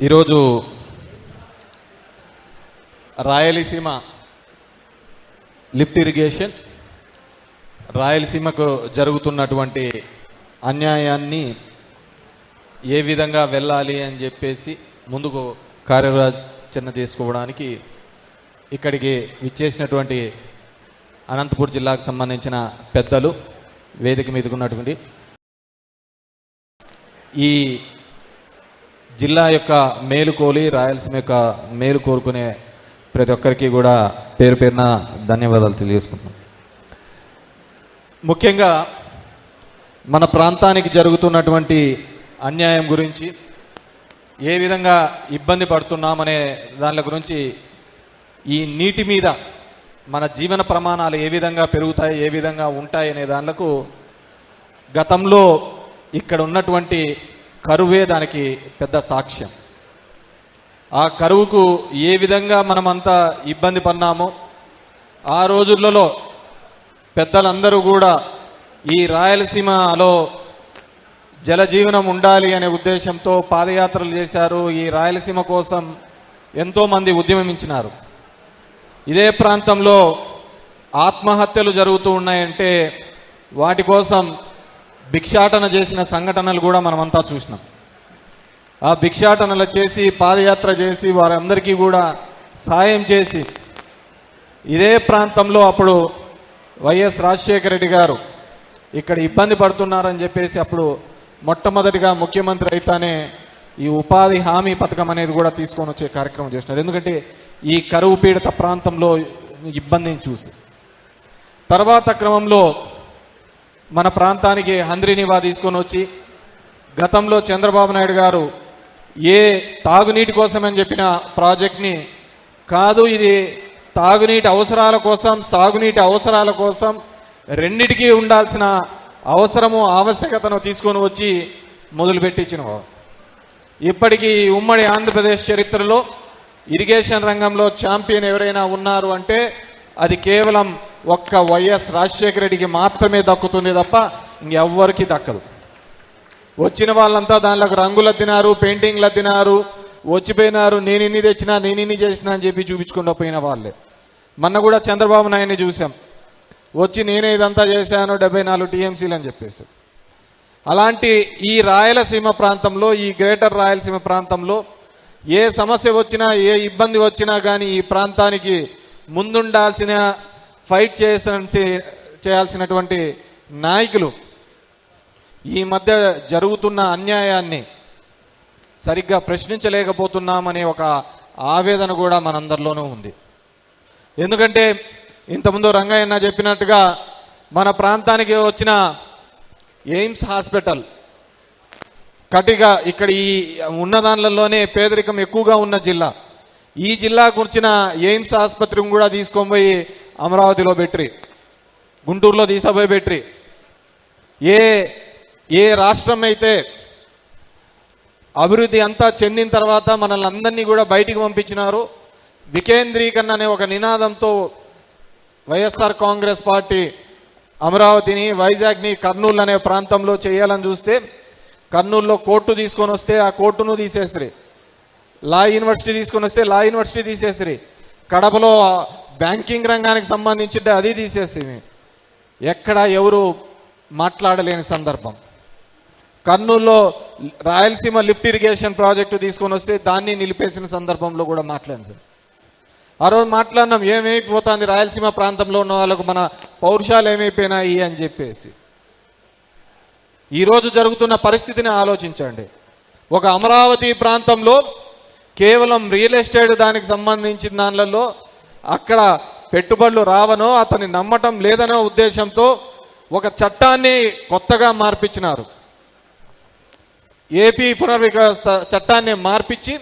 ఈరోజు Rayalaseema lift irrigation రాయలసీమకు జరుగుతున్నటువంటి అన్యాయాన్ని ఏ విధంగా వెళ్ళాలి అని చెప్పేసి ముందుకు కార్యాచరణ చేసుకోవడానికి ఇక్కడికి విచ్చేసినటువంటి అనంతపురం జిల్లాకు సంబంధించిన పెద్దలు, వేదిక మీదకు ఉన్నటువంటి ఈ జిల్లా యొక్క మేలు కోలి, రాయలసీమ యొక్క మేలు కోరుకునే ప్రతి ఒక్కరికి కూడా పేరు పేరున ధన్యవాదాలు తెలియజేసుకుంటున్నాం. ముఖ్యంగా మన ప్రాంతానికి జరుగుతున్నటువంటి అన్యాయం గురించి, ఏ విధంగా ఇబ్బంది పడుతున్నామనే దాని గురించి, ఈ నీటి మీద మన జీవన ప్రమాణాలు ఏ విధంగా పెరుగుతాయి, ఏ విధంగా ఉంటాయి అనే దానిలకు గతంలో ఇక్కడ ఉన్నటువంటి కరువే దానికి పెద్ద సాక్ష్యం. ఆ కరువుకు ఏ విధంగా మనమంతా ఇబ్బంది పడినామో ఆ రోజులలో పెద్దలందరూ కూడా ఈ రాయలసీమలో జలజీవనం ఉండాలి అనే ఉద్దేశంతో పాదయాత్రలు చేశారు. ఈ రాయలసీమ కోసం ఎంతోమంది ఉద్యమించినారు. ఇదే ప్రాంతంలో ఆత్మహత్యలు జరుగుతూ ఉన్నాయంటే వాటి కోసం భిక్షాటన చేసిన సంఘటనలు కూడా మనమంతా చూసినాం. ఆ భిక్షాటనలు చేసి, పాదయాత్ర చేసి, వారందరికీ కూడా సాయం చేసి, ఇదే ప్రాంతంలో అప్పుడు వైఎస్ రాజశేఖర రెడ్డి గారు ఇక్కడ ఇబ్బంది పడుతున్నారని చెప్పేసి అప్పుడు మొట్టమొదటిగా ముఖ్యమంత్రి అయితేనే ఈ ఉపాధి హామీ పథకం అనేది కూడా తీసుకొని వచ్చే కార్యక్రమం చేసినారు. ఎందుకంటే ఈ కరువు పీడిత ప్రాంతంలో ఇబ్బందిని చూసి, తర్వాత క్రమంలో మన ప్రాంతానికి హంద్రీనివా తీసుకొని వచ్చి, గతంలో చంద్రబాబు నాయుడు గారు ఏ తాగునీటి కోసమని చెప్పిన ప్రాజెక్ట్ని కాదు, ఇది తాగునీటి అవసరాల కోసం, సాగునీటి అవసరాల కోసం రెండిటికీ ఉండాల్సిన అవసరము, ఆవశ్యకతను తీసుకొని వచ్చి మొదలుపెట్టించిన. ఇప్పటికీ ఉమ్మడి ఆంధ్రప్రదేశ్ చరిత్రలో ఇరిగేషన్ రంగంలో ఛాంపియన్ ఎవరైనా ఉన్నారు అంటే అది కేవలం ఒక్క వైఎస్ రాజశేఖర రెడ్డికి మాత్రమే దక్కుతుంది తప్ప ఇంకెవ్వరికి దక్కదు. వచ్చిన వాళ్ళంతా దానిలోకి రంగులు అద్దినారు, పెయింటింగ్లు అద్దినారు, వచ్చిపోయినారు. నేను ఇన్ని తెచ్చినా, నేను ఇన్ని చేసినా అని చెప్పి చూపించుకుంటూ పోయిన వాళ్ళే. మొన్న కూడా చంద్రబాబు నాయుడిని చూసాం, వచ్చి నేనే ఇదంతా చేశాను 74 టీఎంసీలు అని చెప్పేసి. అలాంటి ఈ రాయలసీమ ప్రాంతంలో, ఈ గ్రేటర్ రాయలసీమ ప్రాంతంలో ఏ సమస్య వచ్చినా, ఏ ఇబ్బంది వచ్చినా కానీ ఈ ప్రాంతానికి ముందుండాల్సిన, ఫైట్ చేయాల్సినటువంటి నాయకులు ఈ మధ్య జరుగుతున్న అన్యాయాన్ని సరిగ్గా ప్రశ్నించలేకపోతున్నామనే ఒక ఆవేదన కూడా మనందరిలోనూ ఉంది. ఎందుకంటే ఇంతకుముందు రంగయ్యన్న చెప్పినట్టుగా మన ప్రాంతానికి వచ్చిన ఎయిమ్స్ హాస్పిటల్ కటిగా ఇక్కడ ఈ ఉన్నదానిలోనే పేదరికం ఎక్కువగా ఉన్న జిల్లా. ఈ జిల్లాకు వచ్చిన ఎయిమ్స్ ఆసుపత్రిని కూడా తీసుకొని పోయి అమరావతిలో పెట్టి, గుంటూరులో తీసుకుపోయి పెట్టి, ఏ రాష్ట్రం అయితే అభివృద్ధి అంతా చెందిన తర్వాత మనల్ని అందరినీ కూడా బయటికి పంపించినారు, వికేంద్రీకరణ అనే ఒక నినాదంతో వైఎస్ఆర్ కాంగ్రెస్ పార్టీ అమరావతిని, వైజాగ్ని, కర్నూలు అనే ప్రాంతంలో చేయాలని చూస్తే కర్నూలులో కోర్టు తీసుకొని వస్తే ఆ కోర్టును తీసేసిరి, లా యూనివర్సిటీ తీసుకొని వస్తే లా యూనివర్సిటీ తీసేసిరి, కడపలో బ్యాంకింగ్ రంగానికి సంబంధించి అది తీసేసింది. ఎక్కడ ఎవరు మాట్లాడలేని సందర్భం. కర్నూలులో రాయలసీమ లిఫ్ట్ ఇరిగేషన్ ప్రాజెక్టు తీసుకొని వస్తే దాన్ని నిలిపేసిన సందర్భంలో కూడా మాట్లాడింది. ఆ రోజు మాట్లాడినాం, ఏమైపోతుంది రాయలసీమ ప్రాంతంలో ఉన్న వాళ్ళకు, మన పౌరుషాలు ఏమైపోయినాయి అని చెప్పేసి. ఈరోజు జరుగుతున్న పరిస్థితిని ఆలోచించండి. ఒక అమరావతి ప్రాంతంలో కేవలం రియల్ ఎస్టేట్ దానికి సంబంధించిన దానిలలో అక్కడ పెట్టుబడులు రావనో, అతన్ని నమ్మటం లేదనో ఉద్దేశంతో ఒక చట్టాన్ని కొత్తగా మార్పించినారు. ఏపీ పునర్వికాస చట్టాన్ని మార్పించి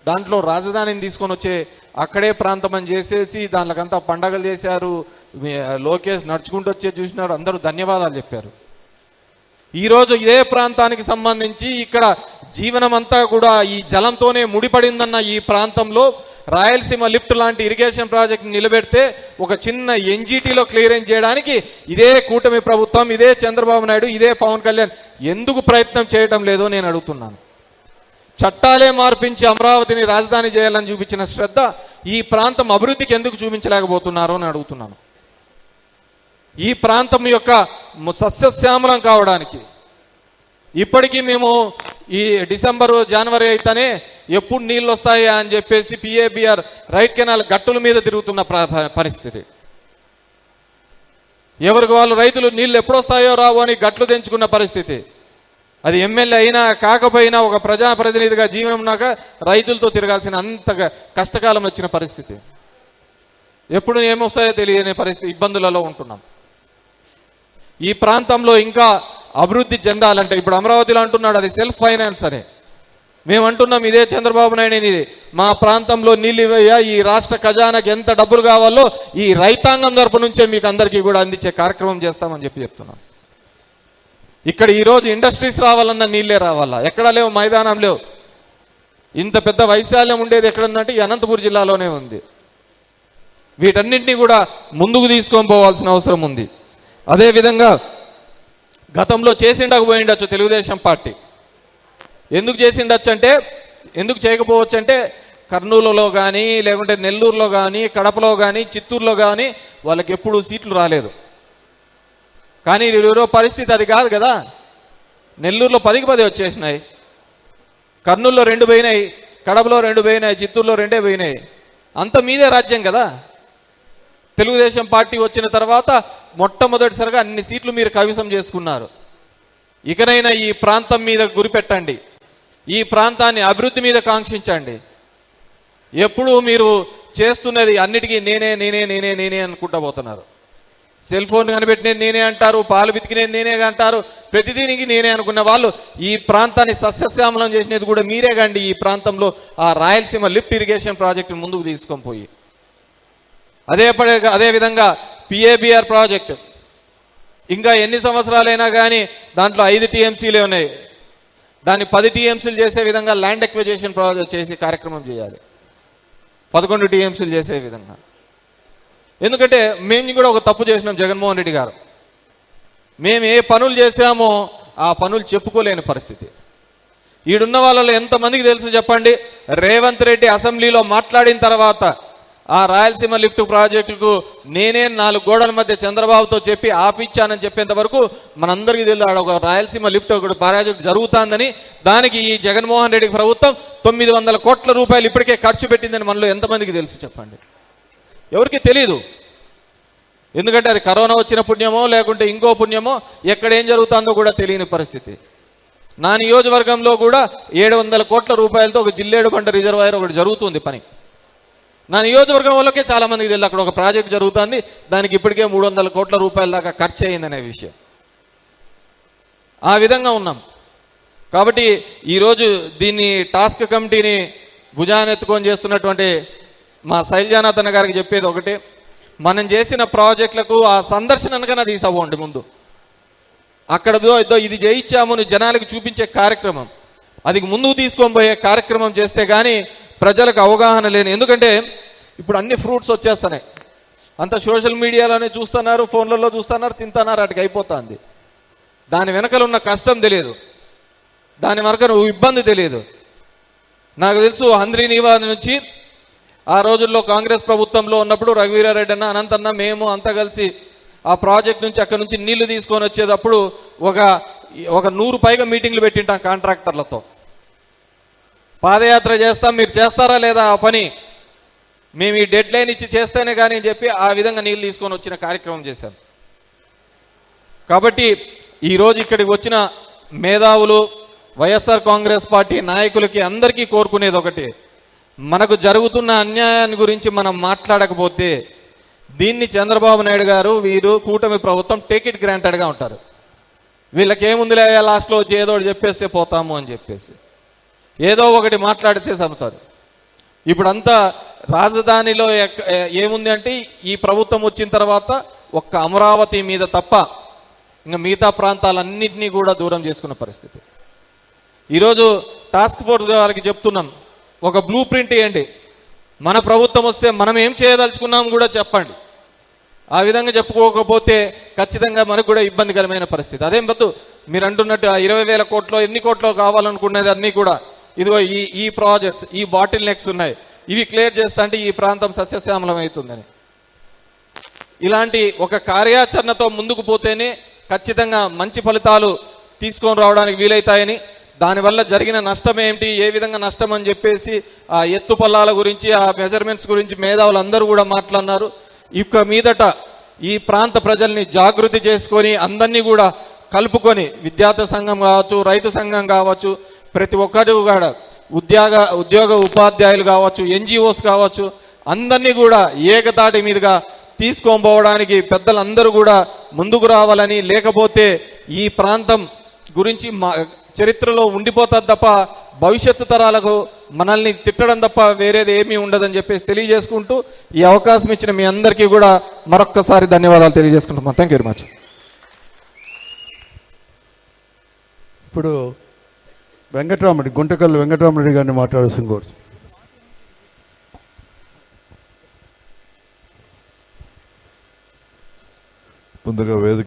దాంట్లో రాజధానిని తీసుకొని వచ్చే అక్కడే ప్రాంతం అని చేసేసి దానికంతా పండగలు చేశారు. లోకేష్ నడుచుకుంటూ వచ్చే చూసినాడు, అందరూ ధన్యవాదాలు చెప్పారు. ఈరోజు ఇదే ప్రాంతానికి సంబంధించి ఇక్కడ జీవనం అంతా కూడా ఈ జలంతోనే ముడిపడిందన్న ఈ ప్రాంతంలో రాయలసీమ లిఫ్ట్ లాంటి ఇరిగేషన్ ప్రాజెక్ట్ నిలబెడితే ఒక చిన్న ఎన్జీటీలో క్లియరెన్స్ చేయడానికి ఇదే కూటమి ప్రభుత్వం, ఇదే చంద్రబాబు నాయుడు, ఇదే పవన్ కళ్యాణ్ ఎందుకు ప్రయత్నం చేయటం లేదో నేను అడుగుతున్నాను. చట్టాలే మార్పించి అమరావతిని రాజధాని చేయాలని చూపించిన శ్రద్ధ ఈ ప్రాంతం అభివృద్ధికి ఎందుకు చూపించలేకపోతున్నారో అని అడుగుతున్నాను. ఈ ప్రాంతం యొక్క సస్యశ్యామలం కావడానికి ఇప్పటికీ మేము ఈ డిసెంబరు జనవరి అయితేనే ఎప్పుడు నీళ్ళు వస్తాయా అని చెప్పేసి పిఏబిఆర్ రైట్ కెనాల్ గట్టుల మీద తిరుగుతున్న పరిస్థితి. ఎవరికి వాళ్ళు రైతులు నీళ్ళు ఎప్పుడొస్తాయో రావు అని గట్లు తెంచుకున్న పరిస్థితి. అది ఎమ్మెల్యే అయినా కాకపోయినా ఒక ప్రజాప్రతినిధిగా జీవనం ఉన్నాక రైతులతో తిరగాల్సిన అంత కష్టకాలం వచ్చిన పరిస్థితి. ఎప్పుడు ఏమొస్తాయో తెలియని పరిస్థితి, ఇబ్బందులలో ఉంటున్నాం. ఈ ప్రాంతంలో ఇంకా అభివృద్ధి చెందాలంటే ఇప్పుడు అమరావతిలో అంటున్నాడు అది సెల్ఫ్ ఫైనాన్స్ అని. మేము అంటున్నాం ఇదే చంద్రబాబు నాయుడు ఇది మా ప్రాంతంలో నీళ్ళు ఇవ్వయ్యా, ఈ రాష్ట్ర ఖజానాకి ఎంత డబ్బులు కావాలో ఈ రైతాంగం తరపు నుంచే మీకు అందరికీ కూడా అందించే కార్యక్రమం చేస్తామని చెప్తున్నాం. ఇక్కడ ఈరోజు ఇండస్ట్రీస్ రావాలన్నా నీళ్ళే రావాలా, ఎక్కడా లేవు, మైదానం లేవు. ఇంత పెద్ద వైశాల్యం ఉండేది ఎక్కడుందంటే అనంతపురం జిల్లాలోనే ఉంది. వీటన్నింటినీ కూడా ముందుకు తీసుకొని పోవాల్సిన అవసరం ఉంది. అదేవిధంగా గతంలో చేసిండకపోయిండొచ్చు తెలుగుదేశం పార్టీ. ఎందుకు చేసిండొచ్చు అంటే, ఎందుకు చేయకపోవచ్చు అంటే కర్నూలులో కానీ లేకుంటే నెల్లూరులో కానీ కడపలో కానీ చిత్తూరులో కానీ వాళ్ళకి ఎప్పుడు సీట్లు రాలేదు. కానీ ఈరోజు పరిస్థితి అది కాదు కదా. నెల్లూరులో 10కి 10 వచ్చేసినాయి, కర్నూలులో 2 పోయినాయి, కడపలో 2 పోయినాయి, చిత్తూరులో 2 పోయినాయి. అంత మీదే రాజ్యం కదా. తెలుగుదేశం పార్టీ వచ్చిన తర్వాత మొట్టమొదటిసారిగా అన్ని సీట్లు మీరు కవిసం చేసుకున్నారు. ఇకనైనా ఈ ప్రాంతం మీద గురిపెట్టండి, ఈ ప్రాంతాన్ని అభివృద్ధి మీద కాంక్షించండి. ఎప్పుడు మీరు చేస్తున్నది అన్నిటికీ నేనే నేనే నేనే నేనే అనుకుంటా పోతున్నారు. సెల్ ఫోన్ కనిపెట్టినది నేనే అంటారు, పాలు బితికినేది నేనే అంటారు, ప్రతిదీనికి నేనే అనుకున్న వాళ్ళు ఈ ప్రాంతాన్ని సస్యశ్యామలం చేసినది కూడా మీరే కండి. ఈ ప్రాంతంలో ఆ రాయలసీమ లిఫ్ట్ ఇరిగేషన్ ప్రాజెక్టు ముందుకు తీసుకొని పోయి అదేవిధంగా పిఏబిఆర్ ప్రాజెక్టు ఇంకా ఎన్ని సంవత్సరాలైనా కానీ దాంట్లో 5 టీఎంసీలే ఉన్నాయి. దాన్ని 10 టీఎంసీలు చేసే విధంగా ల్యాండ్ ఎక్విజిషన్ చేసే కార్యక్రమం చేయాలి, 11 టీఎంసీలు చేసే విధంగా. ఎందుకంటే మేము కూడా ఒక తప్పు చేసినాం. జగన్మోహన్ రెడ్డి గారు మేము ఏ పనులు చేశామో ఆ పనులు చెప్పుకోలేని పరిస్థితి. ఈడున్న వాళ్ళలో ఎంతమందికి తెలుసు చెప్పండి? రేవంత్ రెడ్డి అసెంబ్లీలో మాట్లాడిన తర్వాత ఆ రాయలసీమ లిఫ్ట్ ప్రాజెక్టుకు నేనే 4 గోడల మధ్య చంద్రబాబుతో చెప్పి ఆపిచ్చానని చెప్పేంత వరకు మనందరికీ తెలుసు ఒక రాయలసీమ లిఫ్ట్ ఒకటి ప్రాజెక్టు జరుగుతుందని. దానికి ఈ జగన్మోహన్ రెడ్డి ప్రభుత్వం 900 కోట్ల రూపాయలు ఇప్పటికే ఖర్చు పెట్టిందని మనలో ఎంతమందికి తెలుసు చెప్పండి? ఎవరికి తెలియదు. ఎందుకంటే అది కరోనా వచ్చిన పుణ్యమో లేకుంటే ఇంకో పుణ్యమో ఎక్కడేం జరుగుతుందో కూడా తెలియని పరిస్థితి. నా నియోజకవర్గంలో కూడా 700 కోట్ల రూపాయలతో ఒక జిల్లేడు బండ రిజర్వాయర్ ఒకటి జరుగుతుంది పని. నా నియోజకవర్గం వాళ్ళకే చాలా మందికి తెలియదు అక్కడ ఒక ప్రాజెక్ట్ జరుగుతుంది, దానికి ఇప్పటికే 300 కోట్ల రూపాయల దాకా ఖర్చు అయిందనే విషయం. ఆ విధంగా ఉన్నాం. కాబట్టి ఈరోజు దీన్ని టాస్క్ కమిటీని భుజానెత్తుకొని చేస్తున్నటువంటి మా శైలజానాథ్ అన్న గారికి చెప్పేది ఒకటే, మనం చేసిన ప్రాజెక్టులకు ఆ సందర్శనకన్నా తీసుకోండి ముందు. అక్కడ ఇది చేయించాము జనాలకు చూపించే కార్యక్రమం, అది ముందుకు తీసుకొని పోయే కార్యక్రమం చేస్తే కానీ ప్రజలకు అవగాహన లేని. ఎందుకంటే ఇప్పుడు అన్ని ఫ్రూట్స్ వచ్చేస్తున్నాయి, అంత సోషల్ మీడియాలోనే చూస్తున్నారు, ఫోన్లలో చూస్తున్నారు, తింటున్నారు, వాటికి అయిపోతుంది. దాని వెనకలు ఉన్న కష్టం తెలియదు, దాని వెనక ఇబ్బంది తెలియదు. నాకు తెలుసు హంద్రీనీవా నుంచి ఆ రోజుల్లో కాంగ్రెస్ ప్రభుత్వంలో ఉన్నప్పుడు రఘువీరారెడ్డి అన్న, అనంతన్న, మేము అంతా కలిసి ఆ ప్రాజెక్ట్ నుంచి అక్కడ నుంచి నీళ్లు తీసుకొని వచ్చేటప్పుడు ఒక 100 పైగా మీటింగ్లు పెట్టింటాం కాంట్రాక్టర్లతో. పాదయాత్ర చేస్తాం, మీరు చేస్తారా లేదా ఆ పని, మేము ఈ డెడ్ లైన్ ఇచ్చి చేస్తేనే కానీ అని చెప్పి ఆ విధంగా నీళ్ళు తీసుకొని వచ్చిన కార్యక్రమం చేశాం. కాబట్టి ఈరోజు ఇక్కడికి వచ్చిన మేధావులు, వైఎస్ఆర్ కాంగ్రెస్ పార్టీ నాయకులకి అందరికీ కోరుకునేది ఒకటి, మనకు జరుగుతున్న అన్యాయాన్ని గురించి మనం మాట్లాడకపోతే దీన్ని చంద్రబాబు నాయుడు గారు వీరు కూటమి ప్రభుత్వం టేక్ ఇట్ గ్రాంటెడ్గా ఉంటారు. వీళ్ళకేముందిలే లాస్ట్లో వచ్చి ఏదో ఒకటి చెప్పేస్తే పోతాము అని చెప్పేసి ఏదో ఒకటి మాట్లాడితే చదువుతారు. ఇప్పుడంతా రాజధానిలో ఏముంది అంటే ఈ ప్రభుత్వం వచ్చిన తర్వాత ఒక్క అమరావతి మీద తప్ప ఇంకా మిగతా ప్రాంతాలన్నింటినీ కూడా దూరం చేసుకున్న పరిస్థితి. ఈరోజు టాస్క్ ఫోర్స్ వారికి చెప్తున్నాం, ఒక బ్లూ ప్రింట్ ఇవ్వండి, మన ప్రభుత్వం వస్తే మనం ఏం చేయదలుచుకున్నాం కూడా చెప్పండి. ఆ విధంగా చెప్పుకోకపోతే ఖచ్చితంగా మనకు కూడా ఇబ్బందికరమైన పరిస్థితి. అదేం బద్దు మీరు అంటున్నట్టు ఆ 20,000 కోట్లు ఎన్ని కోట్లు కావాలనుకునేది అన్నీ కూడా ఇదిగో ఈ ప్రాజెక్ట్స్, ఈ బాటిల్ నెక్స్ ఉన్నాయి, ఇవి క్లియర్ చేస్తా అంటే ఈ ప్రాంతం సస్యశ్యామలం అవుతుందని. ఇలాంటి ఒక కార్యాచరణతో ముందుకు పోతేనే ఖచ్చితంగా మంచి ఫలితాలు తీసుకొని రావడానికి వీలైతాయని, దానివల్ల జరిగిన నష్టం ఏమిటి, ఏ విధంగా నష్టం అని చెప్పేసి ఆ ఎత్తు పల్లాల గురించి, ఆ మెజర్మెంట్స్ గురించి మేధావులు అందరూ కూడా మాట్లాడినారు. ఇక మీదట ఈ ప్రాంత ప్రజల్ని జాగృతి చేసుకొని అందరినీ కూడా కలుపుకొని, విద్యార్థి సంఘం కావచ్చు, రైతు సంఘం కావచ్చు, ప్రతి ఒక్కరు కూడా ఉద్యోగ ఉపాధ్యాయులు కావచ్చు, ఎన్జిఓస్ కావచ్చు, అందరినీ కూడా ఏకతాటి మీదుగా తీసుకొని పోవడానికి పెద్దలందరూ కూడా ముందుకు రావాలని, లేకపోతే ఈ ప్రాంతం గురించి చరిత్రలో ఉండిపోతుంది తప్ప భవిష్యత్తు తరాలకు మనల్ని తిట్టడం తప్ప వేరేది ఏమీ ఉండదని చెప్పేసి తెలియజేసుకుంటూ ఈ అవకాశం ఇచ్చిన మీ అందరికీ కూడా మరొక్కసారి ధన్యవాదాలు తెలియజేసుకుంటున్నాం. Thank you very much. ఇప్పుడు గుంటకల్లు వెంకటరామరెడ్డి గారిని మాట్లాడాల్సింది కోరు. ముందుగా వేదిక